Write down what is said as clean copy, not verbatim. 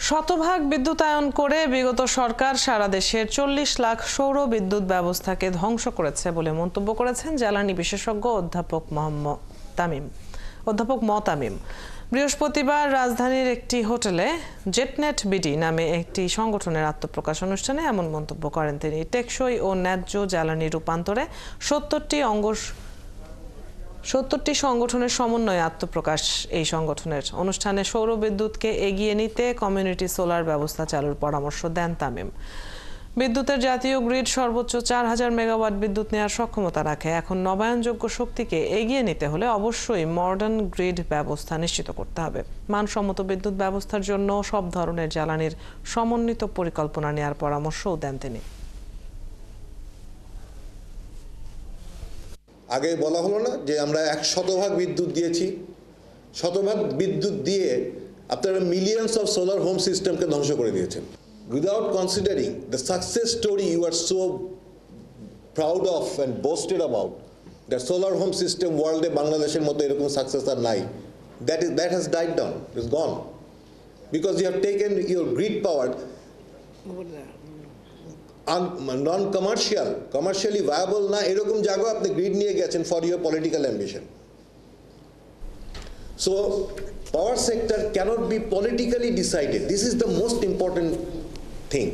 শতভাগ বিদ্যুতায়ন করে বিগত সরকার সারা দেশের 40 লাখ সৌর বিদ্যুৎ ব্যবস্থাকে ধ্বংস করেছে বলে মন্তব্য করেছেন জ্বালানি বিশেষজ্ঞ অধ্যাপক ম তামিম। বৃহস্পতিবার রাজধানীর একটি হোটেলে জেটনেট বিডি নামে একটি সংগঠনের আত্মপ্রকাশ অনুষ্ঠানে এমন মন্তব্য করেন তিনি। টেকসই ও ন্যায্য জ্বালানি রূপান্তরে 70টি সংগঠনের সমন্বয়ে আত্মপ্রকাশ এই সংগঠনের। অনুষ্ঠানে সৌর বিদ্যুৎকে এগিয়ে নিতে কমিউনিটি সোলার ব্যবস্থা চালুর পরামর্শ দেন তামিম। বিদ্যুতের জাতীয় গ্রিড সর্বোচ্চ 4000 মেগাওয়াট বিদ্যুৎ নেওয়ার সক্ষমতা রাখে। এখন নবায়নযোগ্য শক্তিকে এগিয়ে নিতে হলে অবশ্যই মডার্ন গ্রিড ব্যবস্থা নিশ্চিত করতে হবে। মানসম্মত বিদ্যুৎ ব্যবস্থার জন্য সব ধরনের জ্বালানির সমন্বিত পরিকল্পনা নেওয়ার পরামর্শও দেন তিনি। আগে বলা হলো না যে আমরা 100% বিদ্যুৎ দিয়েছি, শতভাগ বিদ্যুৎ দিয়ে আপনারা মিলিয়নস অফ সোলার হোম সিস্টেমকে ধ্বংস করে দিয়েছেন। Without considering the success story you are so proud of and boasted about, the solar home system ওয়ার্ল্ডে বাংলাদেশের মতো এরকম সাকসেস আর নাই। That has died down, is gone, because you have taken your grid power commercially viable না এরকম জায়গা আপনি গ্রিড নিয়ে গেছেন for your political ambition. So power sector cannot be politically decided. This is the most important thing.